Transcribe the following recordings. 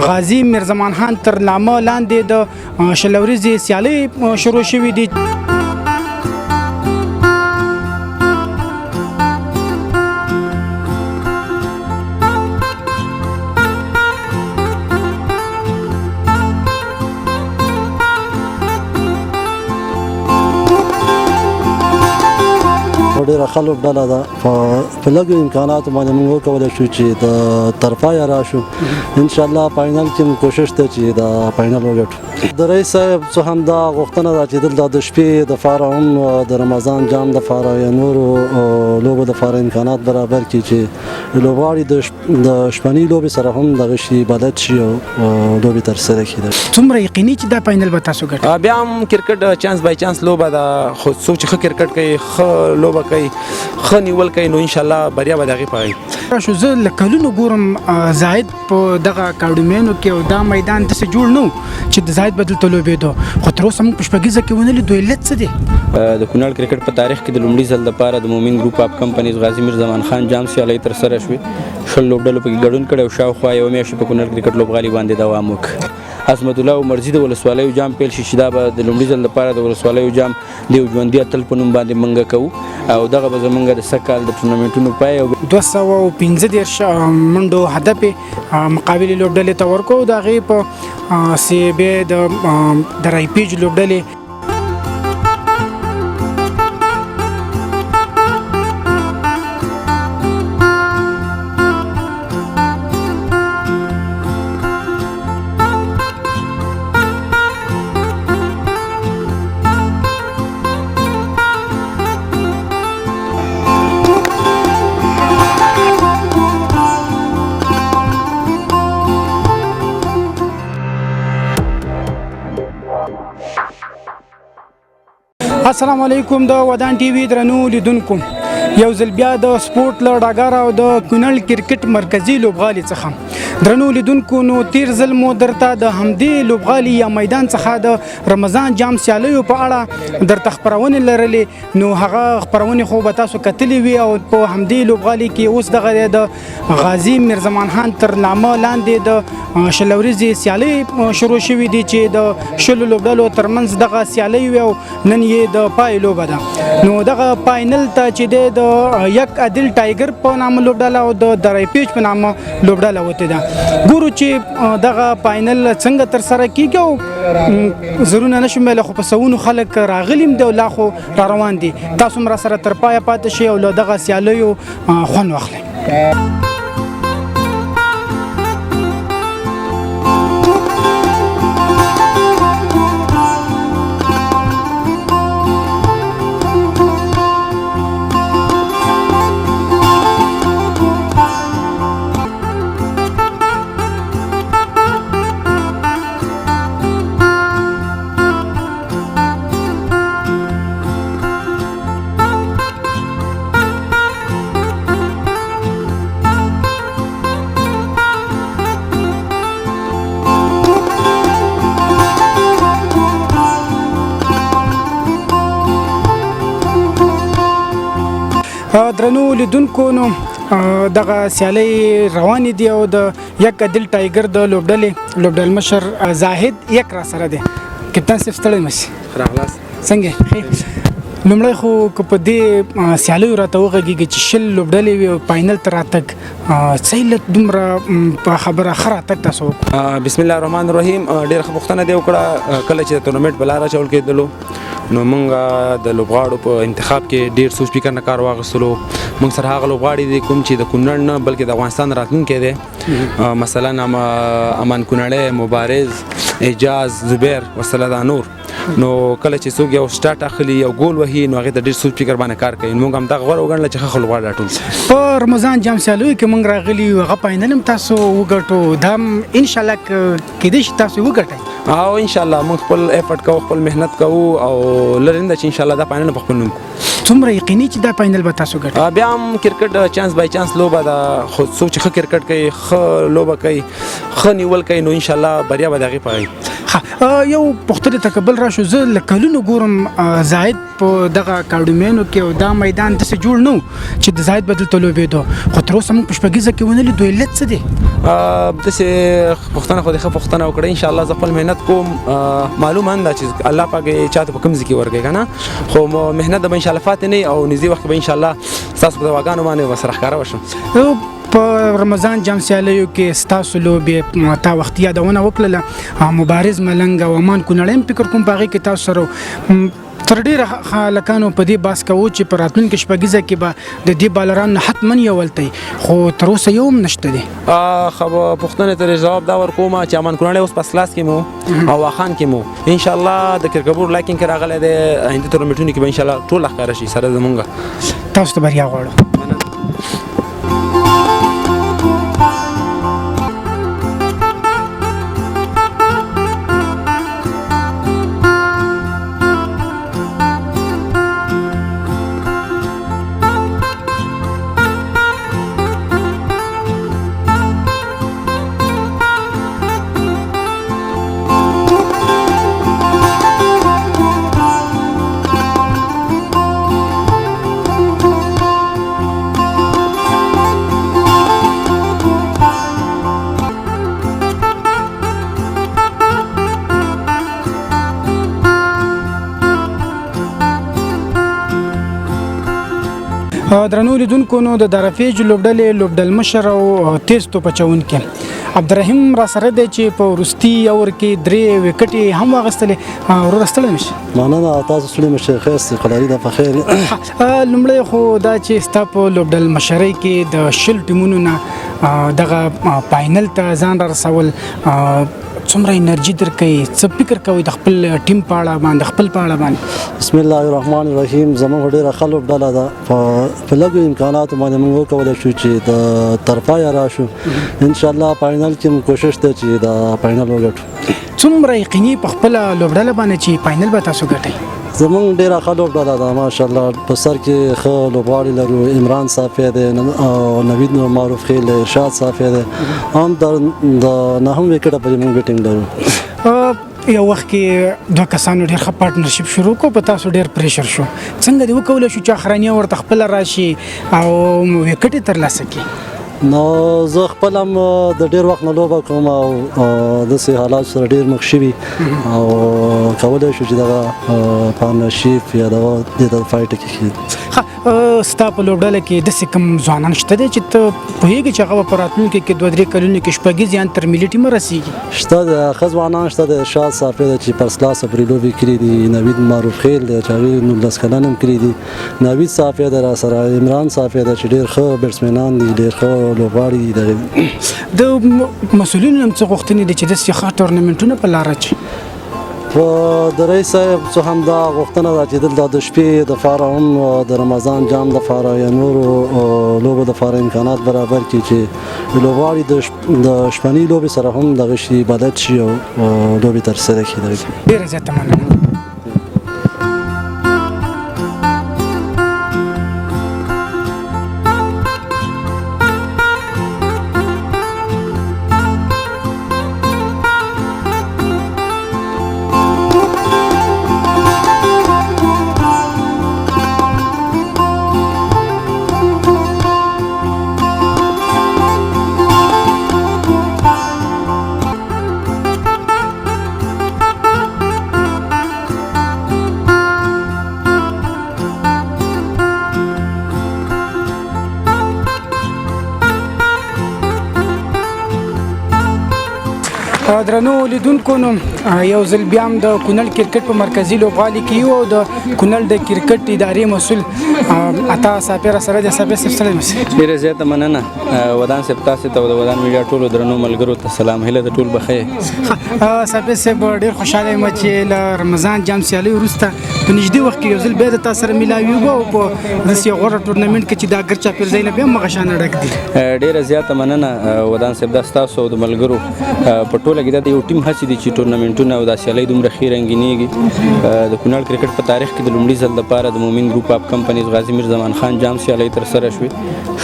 غازی میرزمان خان تر نامه لاندې د شل ورځې سیالۍ شروع شوې دي. ډېره ښه لوبډله ده. په لږو امکاناتو باندې موږ وکولی شو چې د طرفایه راشو. انشاءالله فاینل کې مو کوشش ده چې د فاینل وګټو. د رئیس صاحب څخه هم دا غوښتنه ده چې دلته د شپې دپاره هم د رمضان جام دپاره یا نورو لوبو دپاره امکانات برابر کړي چې لوبغاړي د شپنۍ لوبې سره هم دغه شي بلد شي او لوبې ترسره کړي. څومره یقیني چې دا فاینل به تاسو ګټئ؟ بیا هم کرکټ چانس بای چانس لوبه ده، خو څوک چې ښه کرکټ کوي، ښه لوبه کوي، ښه نیول کوي، نو انشاءالله بریا به د هغې په شو. زه له کلونو ګورم زاهد په دغه اکاډمیانو کې او دا میدان داسې جوړ نه و چې د زاهد به دلته لوبېدو، خو تر اوسه موږ په شپږیزه کې ونه لیدو. علت څه دی؟ د کونړ کرکټ په تاریخ کې د لومړي ځل لپاره د مومن ګروپ اف کمپنیز غازي میرزمان خان جام سیالۍ ترسره شوې. 10 لوبډلو پکې ګډون کړی او شاوخوا یوه میاشت په کونړ کرکټ لوبغالي باندې دوام وکړ. عصمت الله عمرزي د ولسوالیو جام پیل شي چې دا به د لومړي ځل لپاره د ولسوالیو جام د یو ژوندي اتل په نوم باندې منګه کوو او دغه به زمونږ د سږ کال د ټورنمنټونو پای 215 منډو هدف مقابلې لوبډلې ته ورکو. د هغې په سی بیا د رایپیج لوبډلې السلام علیکم. د ودان ټي وي درنو لیدونکو، یو ځل بیا د سپورت له ډګر او د کونړ کرکټ مرکزي لوبغالي څخه درنو لیدونکو، نو تیر ځل مو درته د همدې لوبغالي یا میدان څخه د رمضان جام سیالیو په اړه درته خپرونې لرلې. نو هغه خپرونې خو به تاسو کتلې وي او په همدې لوبغالي کې اوس دغه د غازي میرزمان خان تر نامه لاندې د شل ورځې سیالۍ شروع شوې دي چې د شلو لوبډلو ترمنځ دغه سیالۍ وي او نن یې د پای لوبه ده. نو دغه فاینل ته چې د یک عادل ټایګر په نامه لوبډله او د درایپیج په نامه لوبډله وته ده. ګورو چې دغه فاینل څنګه ترسره کیږي او زرونه نشم ویلی، خو په سوونو خلک راغلیم دی او لا خو را روان دي. تاسو هم راسره تر پایه پاتې شئ او له دغه سیالیو خوند واخلئ. درنو لیدونکو، نو دغه سیالۍ روانې دي او د یک عادل ټایګر د لوبډل مشر زاهد یک را سره دی. کپتان صاحب ستړی مشي راغلاست څنګه؟ لومړی خو که په دې سیالیو راته وغږېږي چې 10 لوبډلې وي او فاینل ته راتګ څه علت دومره په خبره ښه راتګ تاسو وکړو؟ بسم الله الرحمن الرحیم. ډېره ښه پوښتنه دې وکړه. کله چې د ټورنمنټ په لاره اچول کېدلو نو موږ د لوبغاړو په انتخاب کې ډېر سوچ فکر نه کار واخیستلو. موږ سره هغه لوبغاړي دي کوم چې د کونړ نه بلکې د افغانستان راتلونکی دی، مثلا امان کونړی، مبارز، اعجاز، زبیر ورسره دا نور. نو کله چې څوک یو سټارټ اخلي یو ګول وهي نو هغې ته ډېر سوچ فکر باندې کار کوي. موږ هم دغه غوره وګڼله چې ښه لوبغاړي راټول شي. په رمضان جام سیالیو کې موږ راغلي یو، هغه فاینل هم تاسو وګټو. دا هم انشاءالله کېدای شي تاسو وګټئ. او انشاءالله موږ خپل ایفرټ کوو، خپل محنت کوو او لرنده چې انشاءالله دا فاینل په خپل نوم کوو. څومره یقیني چې دا فاینل به تاسو ګټئ؟ بیا هم کرکټ چانس بای چانس لوبه ده، خو څوک چې ښه کرکټ کوي، ښه لوبه کوي، ښه نیول کوي، نو انشاءالله بریا به د هغې په یو پوښتنې ته کبل راشو. زه له کلونو ګورم زاهد په دغه اکاډمیانو کې او دا میدان داسې جوړ نه و چې د زاهد به دلته لوبېدو، خو تر اوسه موږ په شپږیزه کې ونه لیدو. علت څه دی؟ داسې پوښتنه خو دې ښه پوښتنه وکړه ان شاء الله زه خپل محنت کوم معلومه هم ده چې الله پاک یې چاته په کوم ځای کې ورکوي که نه خو محنت به ان شاء الله پاتې نه وي او نږدې وخت کې به ان شاء الله ستاسو په دواګانو باندې به سره ښکاره وشم په رمضان جام سیالیو کې ستاسو لوبې تا وختي یادونه وکړله مبارز ملنګ او امان کونړی هم فکر کوم په هغې کې تاسو سره تر ډېره هلکانو په دې باس کوو چې په راتلونکي شپږیزه کې به د دې بالرانو نه حتما یو ولتی خو تر اوسه یو هم نشته دی پوښتنې ته جواب دا ورکوم چې امان کونړی اوس په کلاس کې مو او واخان کې مو ان شاء الله د کرکبور لاکین کې راغلی دی آینده تورنمنټونو کې به ان شاء الله ټول ښکاره شي سره زمونږ تاسو ته بریا غواړو درنو لیدونکو نو د درفیج لوبډلې لوبډل مشر او تیز توپ اچوونکی عبدالرحیم را سره دی چې په وروستي اوور کې 3 وکټې هم واخیستلې وروره ستړی مشي مننه تاسو ستړي مشئ ښه یاست قلاري ده په خیر لومړی خو دا چې ستا په لوبډل مشرۍ کې د 20 ټیمونو نه دغه فاینل ته ځان را رسول څومره انرژي درکوي څه فکر کوي د خپل ټیم په اړه باندې خپل په اړه باندې بسم الله الرحمن الرحیم زموږ ډېره ښه لوبډله ده په لږو امکاناتو باندې موږ وکولی شو چې د طرفه یې راشو انشاءالله فاینل کې مو کوشش دی چې د فاینل وګټو څومره یقیني په خپله لوبډله باندې چې فاینل به تاسو ګټئ زمونږ ډېره ښه لوبډله ده ماشاءالله په سر کې ښه لوبغاړي لرو عمران صافی دی او نوید معروف خیل ارشاد صافی دی هم د 9 وکټه پورې موږ بیټینګ لرو یو وخت کې دوه کسانو ډېر ښه پارټنرشپ شروع کړو په تاسو ډېر پریشر شو څنګه دې وکولی شو چې اخرانیه ورته خپله راشي او وکټې ترلاسه کړي نو زه خپل هم د ډېر وخت نه لوبه کوم او داسې حالات سره ډېر مخ شوي او کولی شو چې دغه پارټنرشپ یا دغه دې ته فایټ کې ستا په لوبډله کې داسې کوم ځوانان شته دی چې ته پوهېږې چې هغه په راتلونکي کې 2-3 کلونو کې شپږیز یا تر ملي ټیمه رسېږي شته د ښه ځوانان شته د ارشاد صافی دی چې فرست کلاس پورې لوبې کړي دي نوید معروف خیل دی چې هغوی 19 کلن هم کړي دي نوید صافی دی را سره عمران صافی دی چې ډېر ښه بیټسمینان دي ډېر ښه لوبغاړي دي د مسؤلینو هم څه غوښتنې دي چې داسې ښه ټورنمنټونه په لاره اچي په د رئیس صاحب څه همدا غوښتنه ده چې دلته د شپې دپاره هم د رمضان جام دپاره یا نورو لوبو دپاره امکانات برابر کړي چې لوبغاړي د شپنۍ لوبې سره هم دغه شي بلد شي او لوبې ترسره کړي ډېره زیاته مننه درنو لیدونکو نو یو ځل بیا هم د کونړ کرکټ په مرکزي لوبغالي کې یو د کونړ د کرکټ ادارې مسؤل عطا صافی را سره د صافی صاحب سره ډېره زیاته مننه ودان صاحب تاسو ته د ودان میډیا ټولو درنو ملګرو ته سلام هیله د ټول بخیر صافی صاحب ډېر خوشاله یم چې له رمضان جام سیالۍ وروسته په نږدې وخت کې یو ځل بیا د تاسو سره میلاویږو او په داسې یو غوره ټورنمنټ کې چې دا ګر چاپېر ځای نه بیا هم هغه شانه ډک دي ډېره زیاته مننه ودان صاحب دا ستاسو او د ملګرو په ټول پټوله کې دا یو ټیم هڅې دي چې ټورنمنټونه او دا سیالۍ دومره ښې رنګینېږي د کونړ کرکټ په تاریخ کې د لومړي ځل لپاره د مومن ګروپ اف کمپنیز غازي میر زمان خان جام سیالۍ ترسره شوې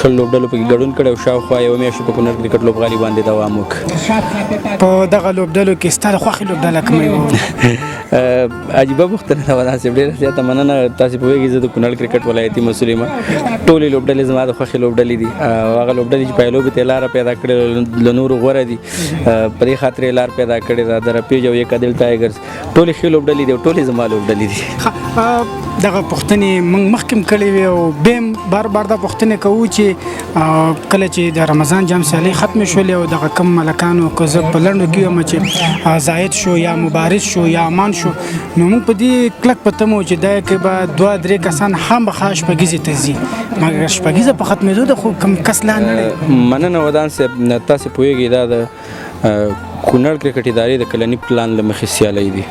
20 لوبډلو پکې ګډون کړی او شاوخوا یوه میاشت په کونړ کرکټ لوبغالي باندې دوام وکړ. په دغه لوبډلو کې ستا د خوښې لوبډله کومه وه؟ عجیبه پوښتنه ده ودان صاحب، ډېره زیاته مننه. تاسې پوهېږئ زه د کونړ کرکټ ولایتي مسؤل یم. ټولې لوبډلې زما د خوښې لوبډلې دي او هغه لوبډلې چې پایلوبې ته یې لاره پیدا کړې له نورو غوره دي، په دې خاطر یې لار پیدا کړې ده. د رپیج او یک عدل ټایګرز ټولې ښې لوبډلې دي او ټولې زما لوبډلې دي. دغه پوښتنې موږ مخکې کړې وې او بیا بار بار دا پوښتنې کوو چې کله چې د رمضان جام سیالۍ ختمې شولې او دغه کم ملکانو که زه په لنډو کې وم چې زاید شو یا مبارز شو یا امان شو، نو موږ په دې کلک په تمه وو چې دا کې به 2-3 کسان خامخا شپږیزې ته ځي، مګر شپږیزه په ختمېدو ده خو کوم کس لا نه دی. مننه ودان صاحب. تاسې پوهېږئ دا د کونړ کرکټ ادارې د کلني پلان له مخې سیالۍ دي.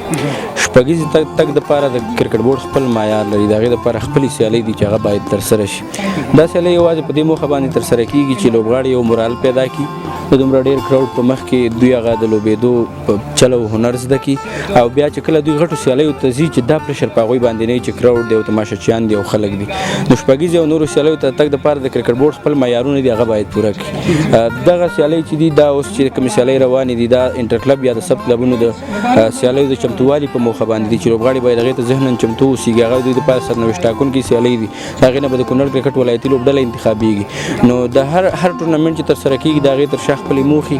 شپږیزې تګ دپاره د کرکټ بورډ خپل معیار لري، د هغې دپاره خپلې سیالۍ دي چې هغه باید ترسره شي. دا سیالۍ یوازې په دې موخه باندې ترسره کېږي چې لوبغاړي یو مورال پیدا کړي، د دومره ډېر کراوډ په مخ کې دوی هغه د لوبېدو چل او هنر زده کړي او بیا چې کله دوی غټو سیالیو ته ځي چې دا پرشر په هغوی باندې نه وي چې کراوډ دی او تماشچیان دي او خلک دي. نو شپږیزې او نورو سیالیو ته تګ دپاره د کرکټ بورډ خپل معیارونه دي هغه باید پوره کړي. دغه سیالۍ چې دي دا اوس چې کومې سیالۍ روانې دي دا انټر کلب یا د سب کلبونو د سیالیو د چمتووالي په موخه باندې دي چې لوبغاړي باید هغې ته ذهناً چمتو اوسېږي. هغه دوی دپاره سرنوشت ټاکونکې سیالۍ دي، د هغې نه به د کونړ کرکټ ولایتي لوبډله انتخابېږي. نو د هر ټورنمنټ چې ترسره کېږي د هغې تر شا خپلې موخې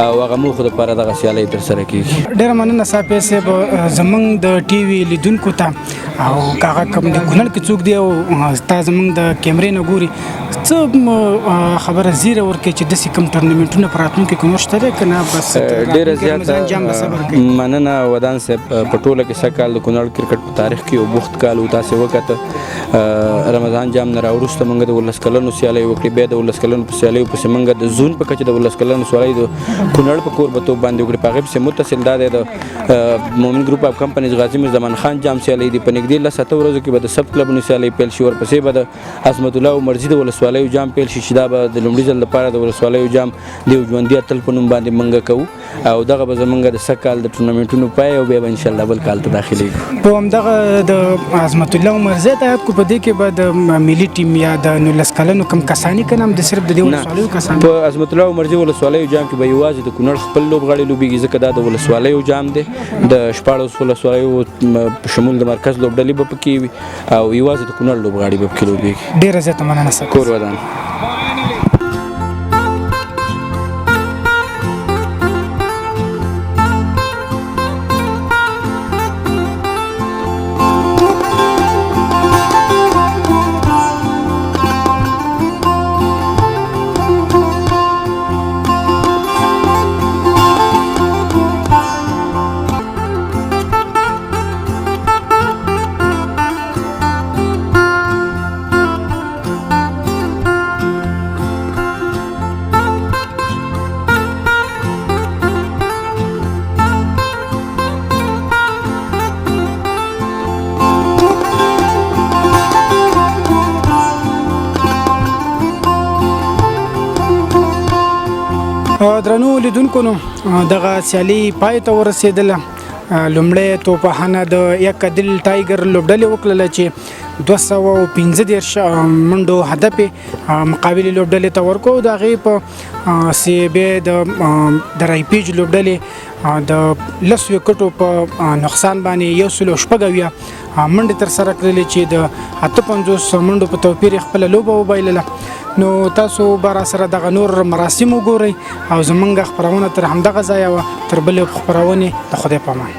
او هغه موخو دپاره دغه سیالۍ ترسره کېږي. ډېره مننه صافی صاحب زموږ د ټي وي لیدونکو ته، او هغه کوم د کونړ کې څوک دی او تا زموږ د کیمرې نه ګوري څه خبره زیره ورکړي چې داسې کوم ټورنمنټونه په راتلونکي کې نشته دی که نه بس ډېره زیاته مننه ودان صاحب. په ټوله کې سږ کال د کونړ کرکټ په تاریخ کې یو بوخت کال و. تاسې وکته رمضان جام نه راوروسته موږ د 19 کلنو سیالۍ وکړې، بیا د 19 کلنو په سیالیو پسې موږ د زون په کچه د 19 کلنو سیالۍ د کونړ په کوربتوب باندې وکړې. په هغې پسې متصل دا دی د مومن ګروپ اف کمپنیز غازي میر زمان خان جام سیالۍ دي. په نږدې 10 ورځو کې به د سب کلبونو سیالۍ پیل شي، ورپسې به د عظمت الله عمرزي د ولسوالیو جام پیل شي چې دا به د لومړي ځل لپاره د ولسوالیو جام د یو ژوندي اتل په نوم باندې موږ کوو او دغه به زموږ د سږ کال د ټورنمنټونو پای او بیا به انشاءالله بل کال ته داخلېږو. په همدغه د عظمت الله عمرزي ته یاد کړو، په دې کې به د ملي ټیم یا د 19 کلنو کوم کسانی که نه هم د صرف د دې ولسوالیو کسان په عظمت الله عمرزي ولسوالیو جام کې به یوازې د کونړ خپل لوبغاړي لوبېږي، ځکه دا د ولسوالیو جام دی. د 14 ولسوالیو په شمول د مرکز لوبډلې به پکې وي او یوازې د کونړ لوبغاړي به پکې لوبېږي. ډېره زیاته مننه صاحب. کور ودان. درنو لیدونکو، نو دغه سیالي پای ته ورسېدله. لومړی توپخانه د یک عدل ټایګر لوبډلې وکړله چې 215 منډو هدف مقابل لوبډلې ته ورکړو. د هغې په بیا د رایپیج لوبډلې د 10 وکټو په نقصان باندې 106 منډې ترسره کړلې چې د 58 منډو په توپیر خپله لوبه وبایلله. نو تاسو به راسره دغه نور مراسم وګورئ او زموږ خپرونه تر همدغه ځایه وه. تر بلې خپرونې د خدای په امان.